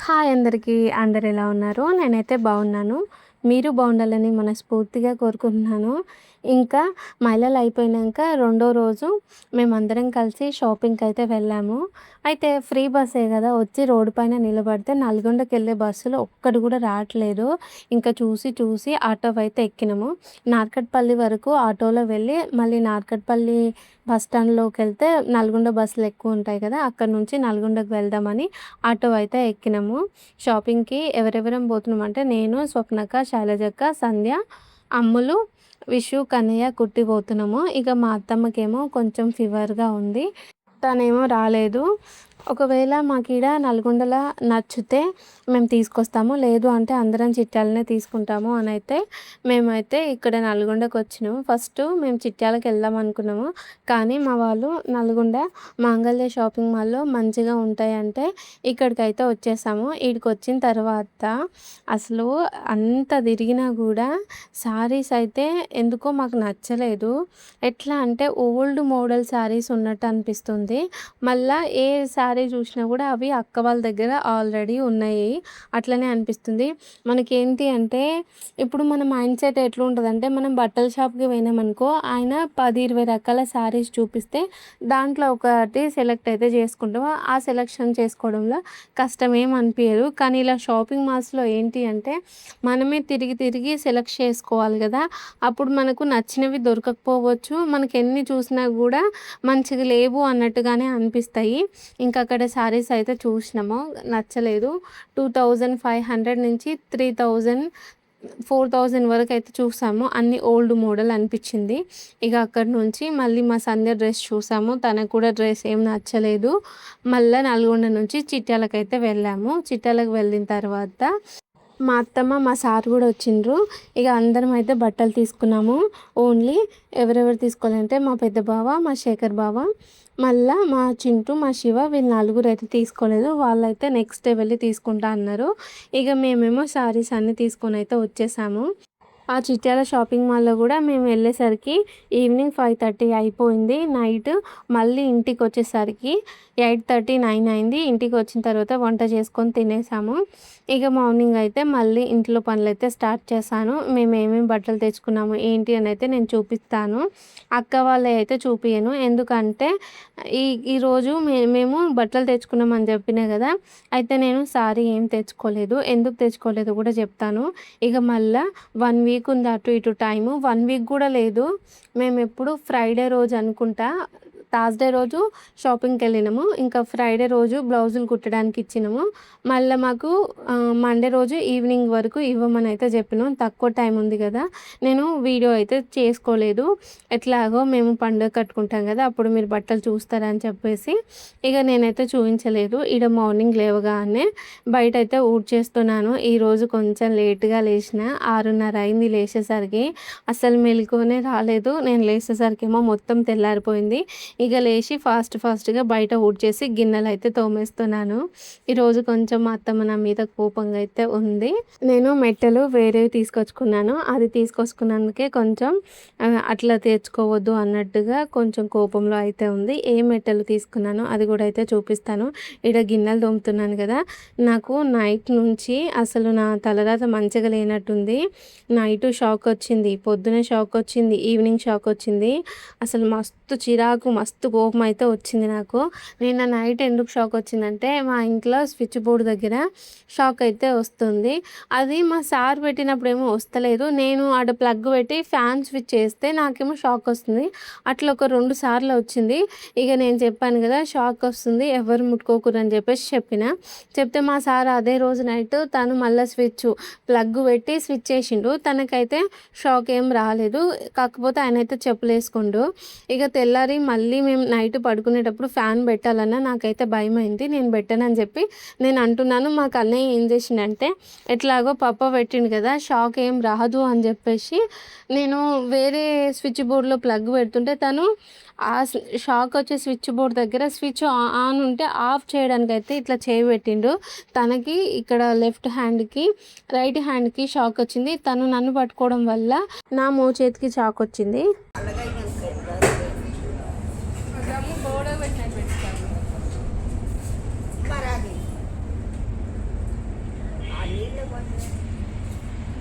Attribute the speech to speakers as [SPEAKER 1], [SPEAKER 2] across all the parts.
[SPEAKER 1] Hi అందరికీ. అందరు ఎలా ఉన్నారు? నేనైతే బాగున్నాను. మీరు బాగుండాలని మనస్ఫూర్తిగా కోరుకుంటున్నాను. ఇంకా మహిళలు అయిపోయినాక రెండో రోజు మేమందరం కలిసి షాపింగ్‌కైతే వెళ్ళాము. అయితే ఫ్రీ బస్సే కదా! వచ్చి రోడ్డు పైన నిలబడితే నల్గొండకెళ్ళే బస్సులు ఒక్కటి కూడా రావట్లేదు. ఇంకా చూసి చూసి ఆటో అయితే ఎక్కినాము. నార్కట్పల్లి వరకు ఆటోలో వెళ్ళి మళ్ళీ నార్కట్పల్లి బస్ స్టాండ్‌లోకెళ్తే నల్గొండ బస్సులు ఎక్కువ ఉంటాయి కదా! అక్కడి నుంచి నల్గొండకి వెళ్దామని ఆటో అయితే ఎక్కినాము. షాపింగ్‌కి ఎవరెవరం పోతున్నామంటే నేను, స్వప్నక్క, శైలజక్క, సంధ్య, అమ్ములు, విషు, కన్నయ్య, కుట్టి పోతున్నాము. ఇక మా అత్తమ్మకేమో కొంచెం ఫీవర్‌గా ఉంది. తనేమో రాలేదు. ఒకవేళ మాకీడ నల్గొండల నచ్చితే మేము తీసుకొస్తాము. లేదు అంటే అందరం చిట్యాలనే తీసుకుంటాము అనైతే మేమైతే ఇక్కడ నల్గొండకొచ్చినాము. ఫస్ట్ మేము చిట్యాలకు వెళ్దాం అనుకున్నాము. కానీ మా వాళ్ళు నల్గొండ మాంగళ్య షాపింగ్ మాల్‌లో మంచిగా ఉంటాయంటే ఇక్కడికైతే వచ్చేసాము. ఈడికొచ్చిన తర్వాత అసలు అంత తిరిగినా కూడా శారీస్ అయితే ఎందుకో మాకు నచ్చలేదు. ఎట్లా అంటే ఓల్డ్ మోడల్ శారీస్ ఉన్నట్టు అనిపిస్తుంది. మళ్ళా ఏ శారీ చూసినా కూడా అవి అక్క వాళ్ళ దగ్గర ఆల్రెడీ ఉన్నాయి అట్లనే అనిపిస్తుంది. మనకేంటి అంటే ఇప్పుడు మన మైండ్ సెట్ ఎట్లుంటదంటే మనం బట్టల షాప్‌కి పోయినామనుకో ఆయన 10, 20 రకాల శారీస్ చూపిస్తే దాంట్లో ఒకటి సెలెక్ట్ అయితే చేసుకుంటాం. ఆ సెలెక్షన్ చేసుకోవడంలో కష్టం ఏం అనిపియదు. కానీ ఇలా షాపింగ్ మాల్స్‌లో ఏంటి అంటే మనమే తిరిగి తిరిగి సెలెక్ట్ చేసుకోవాలి కదా! అప్పుడు మనకు నచ్చినవి దొరకకపోవచ్చు. మనకెన్ని చూసినా కూడా మంచిగా లేవు అన్నట్టుగానే అనిపిస్తాయి. ఇంకా అక్కడ శారీస్ అయితే చూసినాము. నచ్చలేదు. 2500 నుంచి 3000, 4000 వరకైతే చూసాము. అన్నీ ఓల్డ్ మోడల్ అనిపించింది. ఇక అక్కడి నుంచి మళ్ళీ మా సంధ్య డ్రెస్ చూసాము. తనకు కూడా డ్రెస్ ఏం నచ్చలేదు. మళ్ళా నల్గొండ నుంచి చిట్యాలకైతే వెళ్ళాము. చిట్యాలకు వెళ్ళిన తర్వాత మా అత్తమ్మ, మా సార్ కూడా వచ్చిండ్రు. ఇక అందరం అయితే బట్టలు తీసుకున్నాము. ఓన్లీ ఎవరెవరు తీసుకోవాలంటే మా పెద్ద బావ, మా శేఖర్ బావ, మళ్ళా మా చింటూ, మా శివ వీళ్ళు నలుగురు అయితే తీసుకోలేదు. వాళ్ళైతే నెక్స్ట్ డే వెళ్ళి తీసుకుంటా అన్నారు. ఇక మేమేమో శారీస్ అన్నీ తీసుకొని అయితే వచ్చేసాము. ఆ చిట్యాల షాపింగ్ మాల్‌లో కూడా మేము వెళ్ళేసరికి ఈవినింగ్ 5:30 అయిపోయింది నైట్. మళ్ళీ ఇంటికొచ్చేసరికి 8:30, 9 అయింది. ఇంటికి వచ్చిన తర్వాత వంట చేసుకొని తినేసాము. ఇక మార్నింగ్ అయితే మళ్ళీ ఇంట్లో పనులైతే స్టార్ట్ చేశాను. మేము ఏమేమి బట్టలు తెచ్చుకున్నాము ఏంటి అని అయితే నేను చూపిస్తాను. అక్క వాళ్ళవి అయితే చూపియను. ఎందుకంటే ఈరోజు మేము బట్టలు తెచ్చుకున్నామని చెప్పినా కదా! అయితే నేను సారీ ఏం తెచ్చుకోలేదు. ఎందుకు తెచ్చుకోలేదో కూడా చెప్తాను. ఇక మళ్ళా 1 వీక్ ఉంది అటు ఇటు టైము. 1 వీక్ కూడా లేదు. మేమెప్పుడు ఫ్రైడే రోజు అనుకుంటా థర్స్‌డే రోజు షాపింగ్‌కెళ్ళినాము. ఇంకా ఫ్రైడే రోజు బ్లౌజులు కుట్టడానికి ఇచ్చినాము. మళ్ళా మాకు మండే రోజు ఈవినింగ్ వరకు ఇవ్వమని అయితే చెప్పినాం. తక్కువ టైం ఉంది కదా! నేను వీడియో అయితే చేసుకోలేదు. ఎట్లాగో మేము పండుగ కట్టుకుంటాం కదా! అప్పుడు మీరు బట్టలు చూస్తారని చెప్పేసి ఇక నేనైతే చూపించలేదు. ఈడ మార్నింగ్ లేవగానే బయటైతే ఊడ్చేస్తున్నాను. ఈరోజు కొంచెం లేట్‌గా లేచిన. 6:30 అయింది లేచేసరికి. అస్సలు మెలుకువనే రాలేదు. నేను లేచేసరికేమో మొత్తం తెల్లారిపోయింది. ఇక లేచి ఫాస్ట్‌గా బయట ఊడ్చేసి గిన్నెలైతే తోమేస్తున్నాను. ఈరోజు కొంచెం మా అత్తమ్మ నా మీద కోపంగా అయితే ఉంది. నేను మెట్టెలు వేరేవి తీసుకొచ్చుకున్నాను. అది తీసుకొచ్చుకున్నందుకే కొంచెం అట్లా తెచ్చుకోవద్దు అన్నట్టుగా కొంచెం కోపంలో అయితే ఉంది. ఏ మెట్టెలు తీసుకున్నానో అది కూడా అయితే చూపిస్తాను. ఈడ గిన్నెలు తోముతున్నాను కదా! నాకు నైట్ నుంచి అసలు నా తలరాత మంచిగా లేనట్టుంది. నైటు షాక్ వచ్చింది. పొద్దున షాక్ వచ్చింది. ఈవినింగ్ షాక్ వచ్చింది. అసలు మస్తు చిరాకు, మస్తు కోపం అయితే వచ్చింది నాకు. నిన్న నైట్ ఎందుకు షాక్ వచ్చిందంటే మా ఇంట్లో స్విచ్ బోర్డ్ దగ్గర షాక్ అయితే వస్తుంది. అది మా సార్ పెట్టినప్పుడేమో వస్తలేదు. నేను ఆడ ప్లగ్ పెట్టి ఫ్యాన్ స్విచ్ చేస్తే నాకేమో షాక్ వస్తుంది. అట్లా ఒక 2 సార్లు వచ్చింది. ఇక నేను చెప్పాను కదా షాక్ వస్తుంది ఎవరు ముట్టుకోకూడదు అని చెప్పేసి చెప్తే మా సార్ అదే రోజు నైట్ తను మళ్ళీ ప్లగ్ పెట్టి స్విచ్ చేసిండు. తనకైతే షాక్ ఏం రాలేదు. కాకపోతే ఆయన అయితే చెప్పులేసుకుండు. ఇక తెల్లారి మళ్ళీ మేము నైట్ పడుకునేటప్పుడు ఫ్యాన్ పెట్టాలన్నా నాకైతే భయమైంది. నేను పెట్టనని చెప్పి నేను అంటున్నాను. మా కన్నయ్య ఏం చేసిండంటే ఎట్లాగో పప్ప పెట్టిండు కదా షాక్ ఏం రాదు అని చెప్పేసి నేను వేరే స్విచ్ బోర్డ్లో ప్లగ్ పెడుతుంటే తను ఆ షాక్ వచ్చే స్విచ్ బోర్డ్ దగ్గర స్విచ్ ఆన్ ఉంటే ఆఫ్ చేయడానికైతే ఇట్లా చేయి పెట్టిండు. తనకి ఇక్కడ లెఫ్ట్ హ్యాండ్కి రైట్ హ్యాండ్కి షాక్ వచ్చింది. తను నన్ను పట్టుకోవడం వల్ల నా మోచేతికి షాక్ వచ్చింది.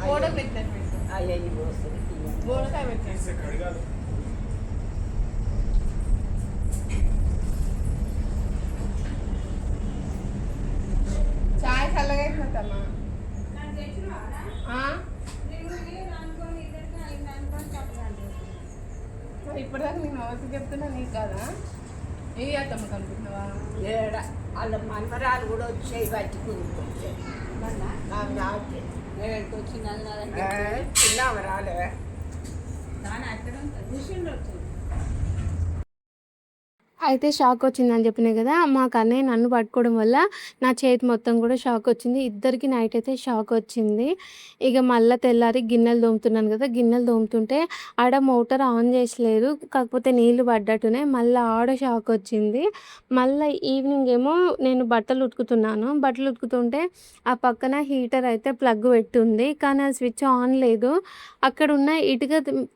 [SPEAKER 1] గోడ పెట్టినట్టు గోడకాయ పెట్టినట్టు చాయ్ చల్లగా అయిపోతామా ఇప్పటిదాకా నేను అవసరం చెప్తున్నా నీకు కదా ఏ అత్తమ్మ కనుకుంటున్నావా
[SPEAKER 2] ఏడ వాళ్ళ మనమరాలు కూడా వచ్చాయి బట్టి కూరుకొచ్చాయి చిన్నవి రాలే
[SPEAKER 1] అయితే షాక్ వచ్చిందని చెప్పినా కదా మా కన్నయ్య నన్ను పట్టుకోవడం వల్ల నా చేతి మొత్తం కూడా షాక్ వచ్చింది. ఇద్దరికి నైట్ అయితే షాక్ వచ్చింది. ఇక మళ్ళీ తెల్లారి గిన్నెలు తోముతున్నాను కదా, గిన్నెలు తోముతుంటే ఆడ మోటార్ ఆన్ చేసలేదు, కాకపోతే నీళ్ళు పడ్డట్టునే మళ్ళీ ఆడ షాక్ వచ్చింది. మళ్ళీ ఈవినింగ్ ఏమో నేను బట్టలు ఉతుకుతున్నాను, బట్టలు ఉతుకుతుంటే ఆ పక్కన హీటర్ అయితే ప్లగ్ పెట్టుంది, కానీ ఆ స్విచ్ ఆన్ లేదు. అక్కడ ఉన్న ఇటుక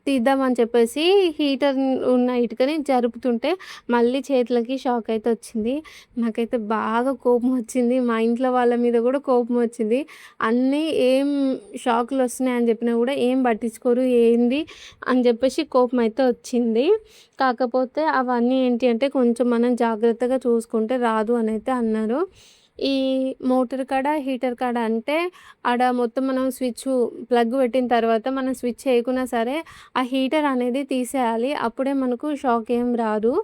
[SPEAKER 1] తీద్దామని చెప్పేసి హీటర్ ఉన్న ఇటుకని జరుపుతుంటే మళ్ళీ చేతులకి షాక్ అయితే వచ్చింది. నాకైతే బాగా కోపం వచ్చింది, మా ఇంట్లో వాళ్ళ మీద కూడా కోపం వచ్చింది. అన్నీ ఏం షాకులు వస్తున్నాయని చెప్పినా కూడా ఏం పట్టించుకోరు, ఏంది అని చెప్పేసి కోపం అయితే వచ్చింది. కాకపోతే అవన్నీ ఏంటి అంటే కొంచెం మనం జాగ్రత్తగా చూసుకుంటే రాదు అని అయితే అన్నారు. ఈ మోటార్ కాడ హీటర్ కాడ అంటే ఆడ మొత్తం మనం స్విచ్ ప్లగ్ పెట్టిన తర్వాత మనం స్విచ్ చేయకున్నా సరే ఆ హీటర్ అనేది తీసేయాలి, అప్పుడే మనకు షాక్ ఏం రాదు.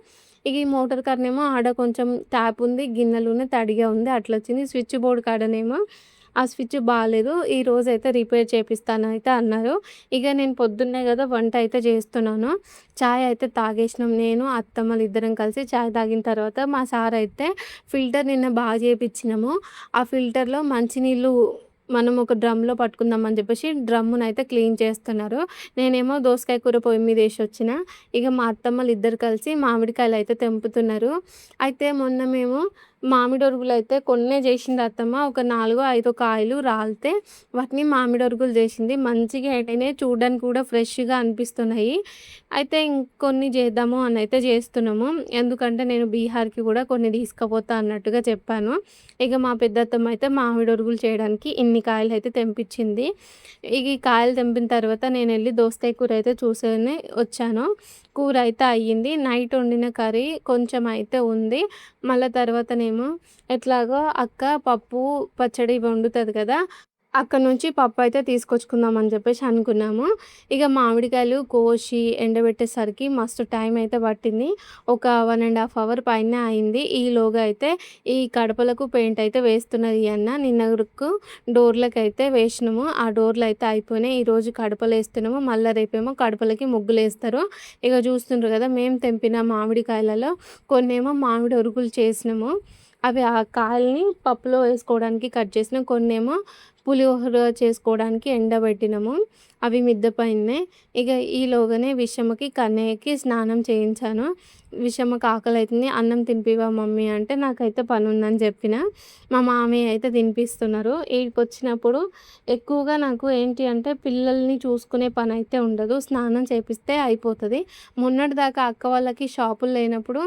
[SPEAKER 1] ఇక ఈ మోటార్ కాడనేమో ఆడ కొంచెం ట్యాప్ ఉంది, గిన్నెలున్న తడిగా ఉంది, అట్లా వచ్చింది. స్విచ్ బోర్డ్ కాడనేమో ఆ స్విచ్ బాగాలేదు, ఈరోజు అయితే రిపేర్ చేపిస్తాను అయితే అన్నారు. ఇక నేను పొద్దున్నే కదా వంట అయితే చేస్తున్నాను. చాయ్ అయితే తాగేసినాం, నేను అత్తమ్మలు ఇద్దరం కలిసి చాయ్ తాగిన తర్వాత మా సార్ అయితే ఫిల్టర్ నిన్న బాగా చేయించినాము. ఆ ఫిల్టర్లో మంచినీళ్ళు మనం ఒక డ్రమ్లో పట్టుకుందామని చెప్పేసి డ్రమ్మునైతే క్లీన్ చేస్తున్నారు. నేనేమో దోసకాయ కూర పొయ్యి మీద వేసి వచ్చిన. ఇక మా అత్తమ్మలు ఇద్దరు కలిసి మామిడికాయలు అయితే తెంపుతున్నారు. అయితే మొన్న మేము మామిడి ఒరుగులు అయితే కొన్నే చేసింది అత్తమ్మ, ఒక 4, 5 కాయలు రాలితే వాటిని మామిడి ఒరుగులు చేసింది. మంచిగా అయినాయి, చూడడానికి కూడా ఫ్రెష్గా అనిపిస్తున్నాయి. అయితే ఇంకొన్ని చేద్దాము అని అయితే చేస్తున్నాము, ఎందుకంటే నేను బీహార్కి కూడా కొన్ని తీసుకుపోతా అన్నట్టుగా చెప్పాను. ఇక మా పెద్దత్తమ్మ అయితే మామిడి ఒరుగులు చేయడానికి ఇన్ని కాయలు అయితే తెంపించింది. ఇక ఈ కాయలు తెంపిన తర్వాత నేను వెళ్ళి దోసకాయ కూర అయితే చూసుకొని వచ్చాను. కూర అయితే అయ్యింది, నైట్ వండిన కర్రీ కొంచెం అయితే ఉంది. మళ్ళీ తర్వాతనేమో ఎట్లాగో అక్క పప్పు పచ్చడి వండుతుంది కదా, అక్కడ నుంచి పప్పు అయితే తీసుకొచ్చుకుందాం అని చెప్పేసి అనుకున్నాము. ఇక మామిడికాయలు కోసి ఎండబెట్టేసరికి మస్తు టైం అయితే పట్టింది, ఒక 1.5 అవర్ పైన అయింది. ఈలోగా అయితే ఈ కడపలకు పెయింట్ అయితే వేస్తున్నది అన్న, నిన్న వరకు డోర్లకు అయితే వేసినాము, ఆ డోర్లు అయితే అయిపోయినాయి. ఈరోజు కడపలు వేస్తున్నాము, మళ్ళీ రేపేమో కడపలకి ముగ్గులు వేస్తారు. ఇక చూస్తుండ్రు కదా, మేము తెంపిన మామిడికాయలలో కొన్నేమో మామిడి ఒరుగులు చేసినాము, అవి ఆ కాయల్ని పప్పులో వేసుకోవడానికి కట్ చేసిన, కొన్నేమో పులిహోర చేసుకోవడానికి ఎండబెట్టినాము, అవి మిద్ద పైనే. ఇక ఈలోగానే విషమ్మకి కన్నయ్యకి స్నానం చేయించాను. విషమ్మకి ఆకలి అవుతుంది, అన్నం తినిపివా మమ్మీ అంటే నాకైతే పని ఉందని చెప్పిన. మా మామయ్య అయితే తినిపిస్తున్నారు. వీడికి వచ్చినప్పుడు ఎక్కువగా నాకు ఏంటి అంటే పిల్లల్ని చూసుకునే పని అయితే ఉండదు, స్నానం చేపిస్తే అయిపోతుంది. మొన్నటి దాకా అక్క వాళ్ళకి షాపులు లేనప్పుడు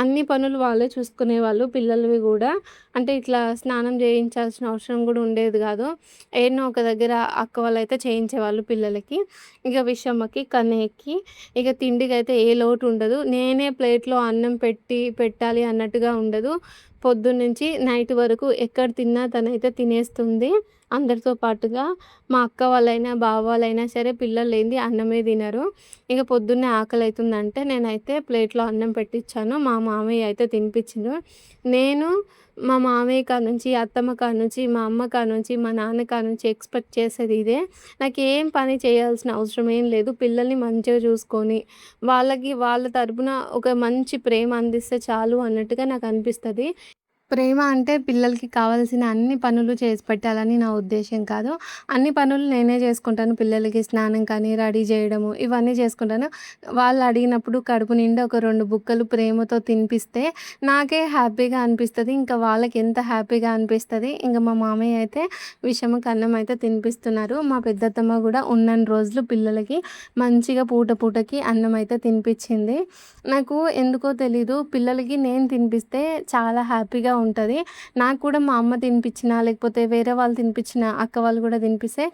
[SPEAKER 1] అన్ని పనులు వాళ్ళే చూసుకునేవాళ్ళు, పిల్లలవి కూడా. అంటే ఇట్లా స్నానం చేయించాల్సిన అవసరం కూడా ఉండేది కాదు, ఏడనో ఒక దగ్గర అక్క వాళ్ళు అయితే చేయించేవాళ్ళు పిల్లలకి. ఇక విషమ్మకి కన్నయ్యకి ఇక తిండికి అయితే ఏ లోటు ఉండదు, నేనే ప్లేట్లో అన్నం పెట్టాలి అన్నట్టుగా ఉండదు. పొద్దున్నుంచి నైట్ వరకు ఎక్కడ తిన్నా తనైతే తినేస్తుంది అందరితో పాటుగా. మా అక్క వాళ్ళైనా బావ వాళ్ళైనా సరే పిల్లలు లేనిది అన్నమే తినరు. ఇక పొద్దున్నే ఆకలి అవుతుందంటే నేనైతే ప్లేట్లో అన్నం పెట్టించాను, మా మామయ్య అయితే తినిపించిండు. నేను మా మామయ్య కాడ నుంచి, అత్తమ్మ కాడ నుంచి, మా అమ్మ కాడ నుంచి, మా నాన్న కాడ నుంచి ఎక్స్పెక్ట్ చేసేది ఇదే. నాకేం పని చేయాల్సిన అవసరం ఏం లేదు, పిల్లల్ని మంచిగా చూసుకొని వాళ్ళకి వాళ్ళ తరపున ఒక మంచి ప్రేమ అందిస్తే చాలు అన్నట్టుగా నాకు అనిపిస్తుంది. ప్రేమ అంటే పిల్లలకి కావాల్సిన అన్ని పనులు చేసి పెట్టాలని నా ఉద్దేశ్యం కాదు. అన్ని పనులు నేనే చేసుకుంటాను, పిల్లలకి స్నానం కానీ రెడీ చేయడము ఇవన్నీ చేసుకుంటాను. వాళ్ళు అడిగినప్పుడు కడుపు నిండా ఒక 2 బుక్కలు ప్రేమతో తినిపిస్తే నాకే హ్యాపీగా అనిపిస్తుంది, ఇంకా వాళ్ళకి ఎంత హ్యాపీగా అనిపిస్తుంది. ఇంకా మా మామయ్య అయితే విషమకి అన్నం అయితే తినిపిస్తున్నారు. మా పెద్దత్తమ్మ కూడా ఉన్నన్ని రోజులు పిల్లలకి మంచిగా పూటకి అన్నం అయితే తినిపించింది. నాకు ఎందుకో తెలీదు, పిల్లలకి నేను తినిపిస్తే చాలా హ్యాపీగా ఉంటది. నాకు కూడా మా అమ్మ తినిపించినా, లేకపోతే వేరే వాళ్ళు తినిపించిన, అక్క వాళ్ళు కూడా తినిపిస్తే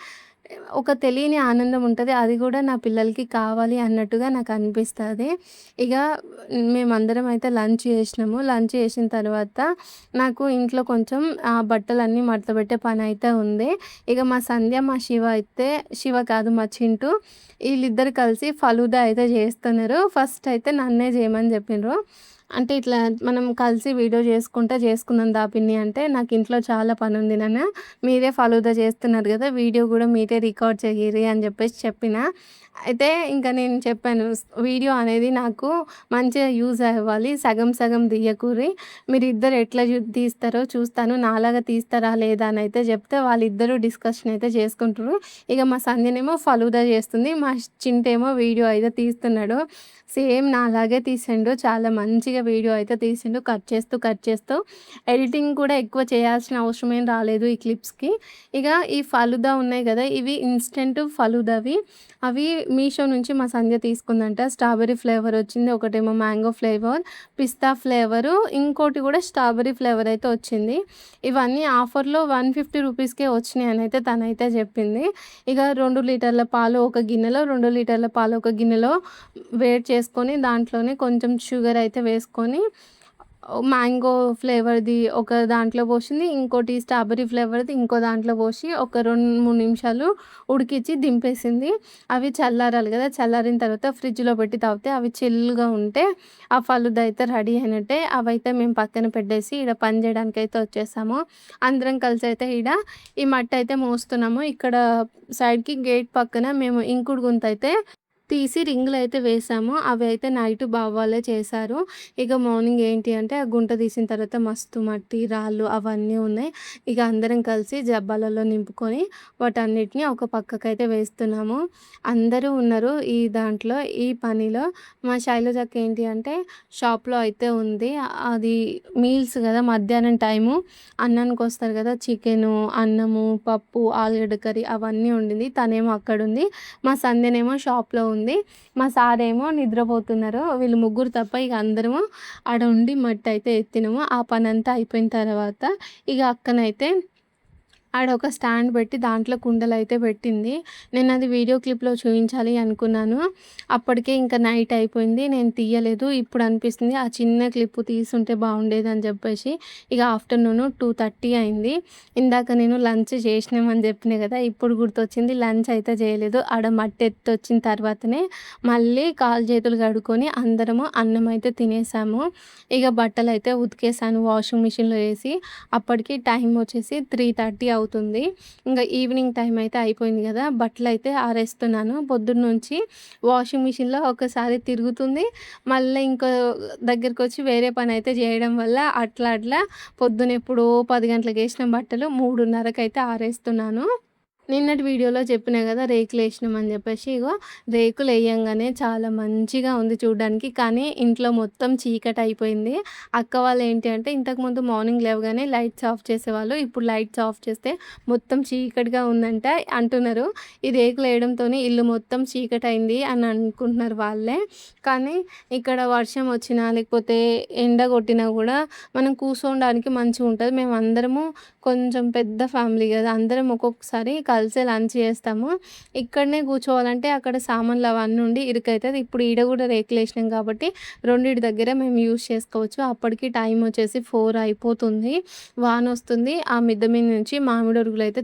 [SPEAKER 1] ఒక తెలియని ఆనందం ఉంటది. అది కూడా నా పిల్లలకి కావాలి అన్నట్టుగా నాకనిపిస్తది. ఇగ మేమందరం అయితే లంచ్ చేసినాము. లంచ్ చేసిన తర్వాత నాకు ఇంట్లో కొంచెం బట్టలన్నీ మడతబెట్టే పనైతే ఉంది. ఇగ మా సంధ్య, మా శివ అయితే శివ కాదు మా చింటూ ఈళ్ళిద్దరు కలిసి ఫలూదా అయితే చేస్తున్నారు. ఫస్ట్ అయితే నన్నే చేయమని చెప్పిండ్రు. అంటే ఇట్లా మనం కలిసి వీడియో చేసుకుందాం దా పిన్ని అంటే, నాకు ఇంట్లో చాలా పనుంది నాన్న. మీరే ఫలూదా చేస్తున్నారు గదా! వీడియో గూడా మీరే రికార్డ్ చెయ్యిర్రి అని జెప్పేసి చెప్పిన. అయితే ఇంక నేను చెప్పాను వీడియో అనేది నాకు మంచిగా యూజ్ అవ్వాలి. సగం సగం తీయకుర్రి. మీరిద్దరు ఎట్లా తీస్తారో చూస్తాను. నాలాగా తీస్తారా లేదా అనయితే జెప్తే వాళ్ళిద్దరూ డిస్కషన్ అయితే చేసుకుంటుర్రు. ఇగ మా సంధ్యనేమో ఫలూదా చేస్తుంది. మా చింటేమో వీడియో అయితే తీస్తున్నాడు. సేమ్ నాలాగే తీసిండు. చాలా మంచిగా వీడియో అయితే తీసిండు. కట్ చేస్తూ ఎడిటింగ్ కూడా ఎక్కువ చేయాల్సిన అవసరం ఏం రాలేదు ఈ క్లిప్స్‌కి. ఇగ ఈ ఫలూదా ఉన్నాయి గదా! ఇవి ఇన్‌స్టంట్ ఫలూదావి. అవి మీషో నుంచి మా సంధ్య తీసుకుందంట. స్ట్రాబెర్రీ ఫ్లేవర్ వచ్చింది. ఒకటేమో మ్యాంగో ఫ్లేవర్, పిస్తా ఫ్లేవరు, ఇంకోటి కూడా స్ట్రాబెర్రీ ఫ్లేవర్ అయితే వచ్చింది. ఇవన్నీ ఆఫర్‌లో 150 రూపీస్‌కే వచ్చినాయనైతే తనైతే చెప్పింది. ఇగ 2 లీటర్ల పాలు ఒక గిన్నెలో, 2 లీటర్ల పాలు ఒక గిన్నెలో వేడి చేసుకొని దాంట్లోనే కొంచెం షుగర్ అయితే వేసుకొని మ్యాంగో ఫ్లేవర్‌ది ఒక దాంట్లో పోసింది. ఇంకోటి స్ట్రాబెర్రీ ఫ్లేవర్‌ది ఇంకో దాంట్లో పోసి ఒక 2, 3 నిమిషాలు ఉడికిచ్చి దింపేసింది. అవి చల్లారాలి గదా! చల్లారిన తర్వాత ఫ్రిడ్జ్‌లో పెట్టి తాగితే అవి చిల్‌గా ఉంటే ఆ ఫలూదా అయితే రెడీ అయినట్టే. అవైతే మేము పక్కన పెట్టేసి ఈడ పని జేయడానికైతే వచ్చేసాము. అందరం కలిసి అయితే ఈడ ఈ మట్టయితే మోస్తున్నాము. ఇక్కడ సైడ్‌కి గేట్ పక్కన మేము ఇంకుడు గుంతయితే తీసి రింగులయితే వేశాము. అవి అయితే నైట్ బావ వాళ్ళే చేశారు. ఇక మార్నింగ్ ఏంటి అంటే ఆ గుంట తీసిన తర్వాత మస్తు మట్టి, రాళ్ళు అవన్నీ ఉన్నాయి. ఇక అందరం కలిసి జబ్బాలలో నింపుకొని వాటన్నిటిని ఒక పక్కకైతే వేస్తున్నాము. అందరూ ఉన్నారు ఈ దాంట్లో, ఈ పనిలో. మా శైలజక్క ఏంటి అంటే షాప్‌లో అయితే ఉంది. అది మీల్స్ గదా! మధ్యాహ్నం టైము అన్నానికొస్తారు గదా! చికెను, అన్నము, పప్పు, ఆలుగడ్డ కర్రీ అవన్నీ వండింది. తనేమో అక్కడుంది. మా సంధ్యనేమో షాప్‌లో ఉంది. మా సారేమో నిద్రపోతున్నారు. వీళ్ళు ముగ్గురు తప్ప ఇగ అందరము ఆడ ఉండి మట్టయితే ఎత్తినాము. ఆ పనంతా అయిపోయిన తర్వాత ఇగ అక్కనైతే ఆడ ఒక స్టాండ్ పెట్టి దాంట్లో కుండలైతే పెట్టింది. నేనది వీడియో క్లిప్‌లో చూయించాలి అనుకున్నాను. అప్పటికే ఇంక నైట్ అయిపోయింది. నేను తీయలేదు. ఇప్పుడు అనిపిస్తుంది ఆ చిన్న క్లిప్ తీసుంటే బాగుండేదని చెప్పేసి. ఇక ఆఫ్టర్‌నూన్ 2:30 అయింది. ఇందాక నేను లంచ్ చేసినామని చెప్పినా కదా! ఇప్పుడు గుర్తొచ్చింది లంచ్ అయితే చేయలేదు. ఆడ మట్టెత్తొచ్చిన తర్వాతనే మళ్ళీ కాళ్ళు చేతులు కడుక్కొని అందరము అన్నం అయితే తినేసాము. ఇక బట్టలైతే ఉతికేసాను వాషింగ్ మిషన్‌లో ఏసి. అప్పటికి టైం వచ్చేసి 3:30 అవుతుంది. ఇంక ఈవినింగ్ టైం అయితే అయిపోయింది కదా! బట్టలైతే ఆరేస్తున్నాను. పొద్దున్నుంచి వాషింగ్ మిషన్‌లో ఒకసారి తిరుగుతుంది. మళ్ళీ ఇంకో దగ్గరకొచ్చి వేరే పనైతే చేయడం వల్ల అట్లా పొద్దునెప్పుడో 10 గంటలకేసిన బట్టలు 3:30కైతే ఆరేస్తున్నాను. నిన్నటి వీడియోలో చెప్పినా కదా! రేకులేసినామని చెప్పేసి. ఇగో రేకులెయ్యంగానే చాలా మంచిగా ఉంది చూడ్డానికి. కానీ ఇంట్లో మొత్తం చీకటయిపోయింది. అక్క వాళ్ళు ఏంటి అంటే ఇంతకుముందు మార్నింగ్ లేవగానే లైట్స్ ఆఫ్ చేసేవాళ్ళు. ఇప్పుడు లైట్స్ ఆఫ్ చేస్తే మొత్తం చీకటిగా ఉందంట అంటున్నారు. ఈ రేకులేయడంతోని ఇల్లు మొత్తం చీకటయింది అని అనుకుంటున్నారు వాళ్ళే. కానీ ఇక్కడ వర్షం వచ్చినా లేకపోతే ఎండ కొట్టినా కూడా మనం కూర్చోడానికి మంచిగుంటది. మేమందరము కొంచెం పెద్ద ఫ్యామిలీ కదా! అందరం ఒక్కొక్కసారి కలిసే లంచ్ చేస్తాము. ఇక్కడనే కూర్చోవాలంటే అక్కడ సామాన్లు అవన్నీ ఉండి ఇరుకైతది. ఇప్పుడు ఈడ కూడా రేకులేసినాం కాబట్టి రెండిటి దగ్గర మేము యూజ్ చేసుకోవచ్చు. అప్పటికి టైం వచ్చేసి 4 అయిపోతుంది. వానొస్తుంది. ఆ మిద్దె మీద నుంచి మామిడొరుగులైతే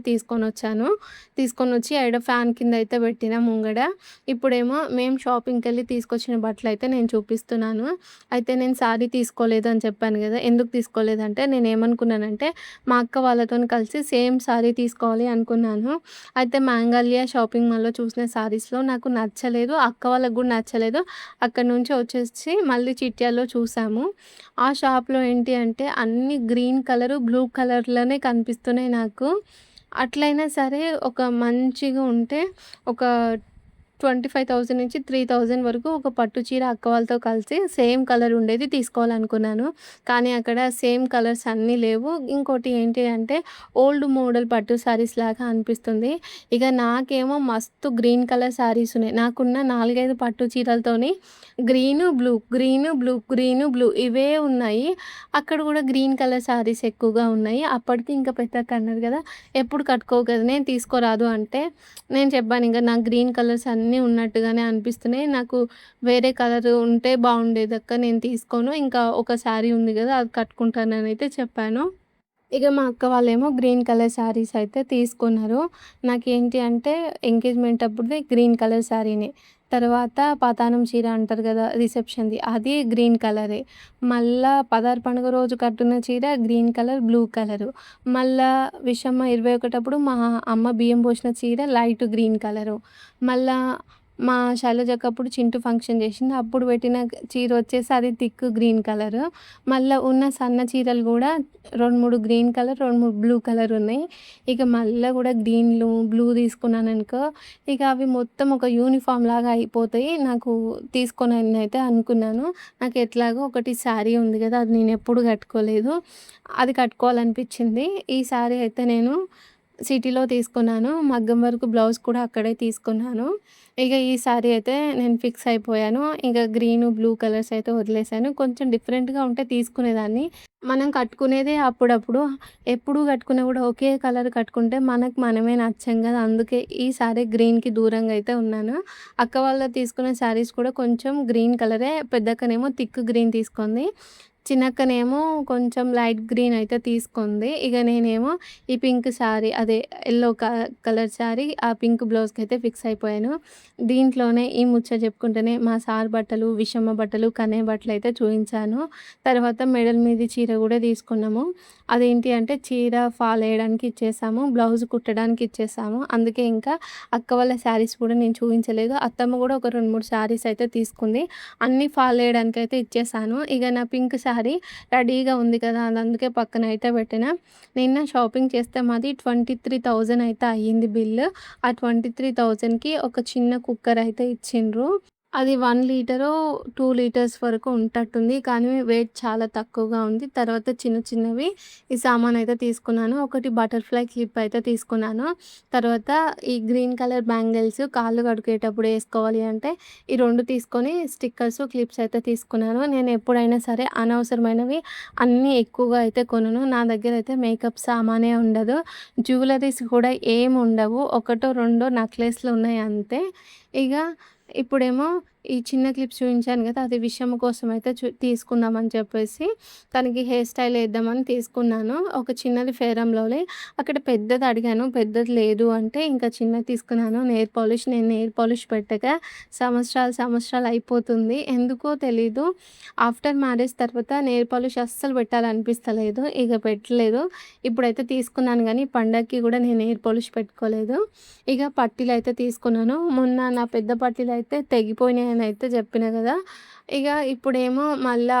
[SPEAKER 1] తీసుకొనొచ్చి ఆడ ఫ్యాన్ కింద అయితే పెట్టిన ముంగడ. ఇప్పుడేమో మేము షాపింగ్‌కెళ్ళి తీసుకొచ్చిన బట్టలైతే నేను చూపిస్తున్నాను. అయితే నేను శారీ తీసుకోలేదు అని చెప్పాను కదా! ఎందుకు తీసుకోలేదంటే నేనేమనుకున్నానంటే మా అక్క వాళ్ళతోని కలిసి సేమ్ శారీ తీసుకోవాలి అనుకున్నాను. అయితే మాంగళ్య షాపింగ్ మాల్‌లో చూసిన శారీస్‌లో నాకు నచ్చలేదు. అక్క వాళ్ళకి కూడా నచ్చలేదు. అక్కడి నుంచి వచ్చేసి మళ్ళీ చిట్యాల్లో చూసాము. ఆ షాప్‌లో ఏంటి అంటే అన్నీ గ్రీన్ కలరు, బ్లూ కలర్‌లోనే కనిపిస్తున్నాయి నాకు. అట్లైనా సరే ఒక మంచిగా ఉంటే ఒక 25,000 నుంచి 3,000 వరకు ఒక పట్టు చీర అక్క వాళ్ళతో కలిసి సేమ్ కలర్ ఉండేది తీసుకోవాలనుకున్నాను. కానీ అక్కడ సేమ్ కలర్స్ అన్నీ లేవు. ఇంకోటి ఏంటి అంటే ఓల్డ్ మోడల్ పట్టు శారీస్ లాగా అనిపిస్తుంది. ఇక నాకేమో మస్తు గ్రీన్ కలర్ శారీస్ ఉన్నాయి. నాకున్న 4, 5 పట్టు చీరలతోని green, blue, green, blue, green, blue ఇవే ఉన్నాయి. అక్కడ కూడా గ్రీన్ కలర్ శారీస్ ఎక్కువగా ఉన్నాయి. అప్పటికి ఇంకా పెద్దక్క అన్నారు కదా, ఎప్పుడు కట్టుకోవు కదా నేను తీసుకోరాదు అంటే, నేను చెప్పాను ఇంక నాకు గ్రీన్ కలర్స్ అన్నీ ఉన్నట్టుగానే అనిపిస్తున్నాయి. నాకు వేరే కలర్ ఉంటే బాగుండేదక్క, నేను తీసుకోను. ఇంకా ఒక శారీ ఉంది కదా అది కట్టుకుంటాననైతే చెప్పాను. ఇక మా అక్క వాళ్ళేమో గ్రీన్ కలర్ శారీస్ అయితే తీసుకున్నారు. నాకేంటి అంటే ఎంగేజ్‌మెంట్ అప్పుడుది గ్రీన్ కలర్ శారీనే. తర్వాత పతానం చీర అంటారు కదా రిసెప్షన్‌ది అది గ్రీన్ కలరే. మళ్ళా పదార్ పండుగ రోజు కట్టున్న చీర గ్రీన్ కలర్, బ్లూ కలరు. మళ్ళా విషమ 21 అప్పుడు మా అమ్మ బియ్యం పోసిన చీర లైట్ గ్రీన్ కలరు. మళ్ళా మా శైలజక్కప్పుడు చింటూ ఫంక్షన్ చేసింది. అప్పుడు పెట్టిన చీర వచ్చేసి అది థిక్ గ్రీన్ కలరు. మళ్ళా ఉన్న సన్న చీరలు కూడా 2, 3 గ్రీన్ కలర్, 2, 3 బ్లూ కలర్ ఉన్నాయి. ఇక మళ్ళా కూడా గ్రీన్‌లు, బ్లూ తీసుకున్నాననుకో ఇక అవి మొత్తం ఒక యూనిఫార్మ్ లాగా అయిపోతాయి. నాకు తీసుకోననైతే అనుకున్నాను. నాకు ఎట్లాగో ఒకటి శారీ ఉంది కదా అది నేను ఎప్పుడు కట్టుకోలేదు. అది కట్టుకోవాలనిపించింది. ఈ శారీ అయితే నేను సిటీలో తీసుకున్నాను. మగ్గం వర్క్ బ్లౌజ్ కూడా అక్కడే తీసుకున్నాను. ఇక ఈ శారీ అయితే నేను ఫిక్స్ అయిపోయాను. ఇక గ్రీను, బ్లూ కలర్స్ అయితే వదిలేసాను. కొంచెం డిఫరెంట్‌గా ఉంటే తీసుకునేదాన్ని. మనం కట్టుకునేదే అప్పుడప్పుడు. ఎప్పుడు కట్టుకున్నా కూడా ఒకే కలర్ కట్టుకుంటే మనకు మనమే నచ్చం కదా! అందుకే ఈ శారీ గ్రీన్‌కి దూరంగా అయితే ఉన్నాను. అక్క వాళ్ళు తీసుకున్న శారీస్ కూడా కొంచెం గ్రీన్ కలరే. పెద్దక్కనేమో థిక్ గ్రీన్ తీసుకుంది. చిన్నక్కనేమో కొంచెం లైట్ గ్రీన్ అయితే తీసుకుంది. ఇక నేనేమో ఈ పింక్ శారీ అదే యెల్లో కలర్ శారీ, ఆ పింక్ బ్లౌజ్‌కైతే ఫిక్స్ అయిపోయాను. దీంట్లోనే ఈ ముచ్చట చెప్పుకుంటూనే మా సార్ బట్టలు, విషమ బట్టలు, కన్నయ్య బట్టలయితే చూయించాను. తర్వాత మెడల మీది చీర కూడా తీసుకున్నాము. అదేంటి అంటే చీర ఫాల్ ఎయడానికి ఇచ్చేసాము. బ్లౌజ్ కుట్టడానికి ఇచ్చేసాము. అందుకే ఇంకా అక్క వాళ్ళ శారీస్ కూడా నేను చూయించలేదు. అత్తమ్మ కూడా ఒక 2, 3 శారీస్ అయితే తీసుకుంది. అన్నీ ఫాల్ ఎయడానికైతే ఇచ్చేసాను. ఇక నా పింక్ శారీ రెడీగా ఉంది కదా! అది అందుకే పక్కన అయితే పెట్టిన. నిన్న షాపింగ్ చేస్తే మాది 23,000 అయితే అయ్యింది బిల్లు. ఆ 23,000కి ఒక చిన్న కుక్కర్ అయితే ఇచ్చిండ్రు. అది 1 లీటరో, 2 లీటర్స్ వరకు ఉంటట్టుంది. కానీ వెయిట్ చాలా తక్కువగా ఉంది. తర్వాత చిన్న చిన్నవి ఈ సామానయితే తీసుకున్నాను. ఒకటి బటర్‌ఫ్లై క్లిప్ అయితే తీసుకున్నాను. తర్వాత ఈ గ్రీన్ కలర్ బ్యాంగిల్స్ కాళ్ళు కడుక్కునేటప్పుడు ఏసుకోవాలి అంటే ఈ 2 తీసుకొని స్టిక్కర్స్, క్లిప్స్ అయితే తీసుకున్నాను. నేను ఎప్పుడైనా సరే అనవసరమైనవి అన్నీ ఎక్కువగా అయితే కొనను. నా దగ్గర అయితే మేకప్ సామానే ఉండదు. జ్యువెలరీస్ కూడా ఏమి ఉండవు. ఒకటో, రెండో నెక్లెస్‌లు ఉన్నాయి అంతే. ఇగ ఇప్పుడేమో ఈ చిన్న క్లిప్స్ చూయించాను కదా! అది విషయం కోసం అయితే తీసుకుందామని చెప్పేసి తనకి హెయిర్ స్టైల్ ఏద్దామని తీసుకున్నాను. ఒక చిన్నది ఫెయిర్ అండ్ లవ్లీ. అక్కడ పెద్దది అడిగాను. పెద్దది లేదు అంటే ఇంకా చిన్నది తీసుకున్నాను. Nail polish. నేను నెయిల్ పాలిష్ పెట్టక సంవత్సరాలు అయిపోతుంది. ఎందుకో తెలీదు. ఆఫ్టర్ మ్యారేజ్ తర్వాత నెయిల్ పాలిష్ అస్సలు పెట్టాలనిపిస్తలేదు. ఇక పెట్టలేదు. ఇప్పుడైతే తీసుకున్నాను గానీ పండగకి కూడా నేను నెయిల్ పాలిష్ పెట్టుకోలేదు. ఇక పట్టీలయితే తీసుకున్నాను. మొన్న నా పెద్ద పట్టీలయితే తెగిపోయినాయని అయితే చెప్పిన కదా! ఇక ఇప్పుడేమో మళ్ళా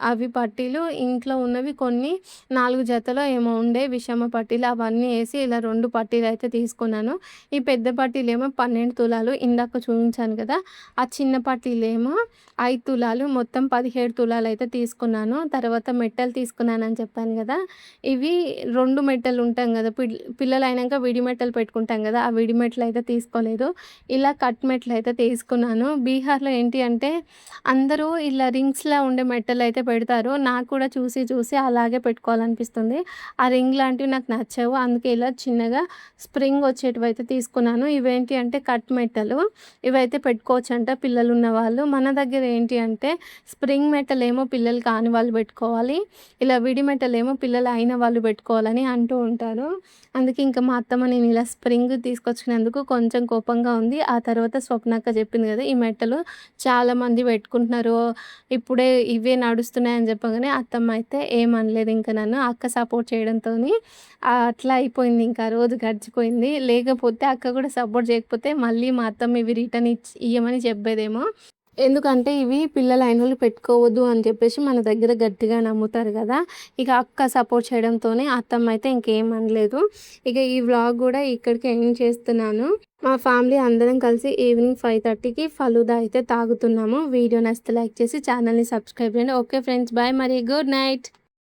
[SPEAKER 1] అవి పట్టీలు ఇంట్లో ఉన్నవి కొన్ని 4 జతలో ఏమో ఉండే విషమ పట్టీలు అవన్నీ ఏసి ఇలా 2 పట్టీలయితే తీసుకున్నాను. ఈ పెద్ద పట్టీలేమో 12 తులాలు ఇందాక చూయించాను కదా! ఆ చిన్న పట్టీలేమో 5 తులాలు మొత్తం 17 తులాలయితే తీసుకున్నాను. తర్వాత మెట్టలు తీసుకున్నానని చెప్పాను కదా! ఇవి 2 మెట్టలు ఉంటాం కదా! పిల్లలైనంక విడి మెట్టలు పెట్టుకుంటాం కదా! ఆ విడి మెట్టలయితే తీసుకోలేదు. ఇలా కట్ మెట్టలయితే తీసుకున్నాను. బీహార్‌లో ఏంటి అంటే అందరూ ఇలా రింగ్స్‌లా ఉండే మెట్టలయితే పెడతారు. నాకు కూడా చూసి అలాగే పెట్టుకోవాలనిపిస్తుంది. ఆ రింగ్ లాంటివి నాకు నచ్చవు. అందుకే ఇలా చిన్నగా స్ప్రింగ్ వచ్చేటివయితే తీసుకున్నాను. ఇవేంటి అంటే కట్ మెట్టలు. ఇవైతే పెట్టుకోవచ్చంట పిల్లలున్న వాళ్ళు. మన దగ్గర ఏంటి అంటే స్ప్రింగ్ మెట్టలేమో పిల్లలు కాని వాళ్ళు పెట్టుకోవాలి. ఇలా విడి మెట్టలేమో పిల్లలు అయిన వాళ్ళు పెట్టుకోవాలని అంటూ ఉంటారు. అందుకే ఇంకా మా అత్తమ్మ నేను ఇలా స్ప్రింగ్ తీసుకొచ్చినందుకు కొంచెం కోపంగా ఉంది. ఆ తర్వాత స్వప్నక్క చెప్పింది కదా! ఈ మెట్టలు చాలామంది పెట్టుకుంటున్నారు. ఇప్పుడే ఇవే నడుస్తున్నాయని చెప్పగానే అత్తమ్మ అయితే ఏమనలేదు ఇంక నన్ను. అక్క సపోర్ట్ చేయడంతోని అట్లా అయిపోయింది. ఇంకా ఆ రోజు గడిచిపోయింది. లేకపోతే అక్క కూడా సపోర్ట్ చేయకపోతే మళ్ళీ మా అత్తమ్మ ఇవి రిటర్న్ ఇయ్యమని చెప్పేదేమో. ఎందుకంటే ఇవి పిల్లలైనోళ్ళు పెట్టుకోవద్దు అని చెప్పేసి మన దగ్గర గట్టిగా నమ్ముతారు కదా! ఇక అక్క సపోర్ట్ చేయడంతోనే అత్తమ్మ అయితే ఇంకేం అనలేదు. ఇక ఈ వ్లాగ్ కూడా ఇక్కడికి ఎండ్ చేస్తున్నాను. మా ఫ్యామిలీ అందరం కలిసి ఈవినింగ్ 5:30కి ఫలూదా అయితే తాగుతున్నాము. వీడియో నచ్చితే లైక్ చేసి ఛానల్ని సబ్స్క్రైబ్ చేయండి. ఓకే ఫ్రెండ్స్, బాయ్, మరి గుడ్ నైట్.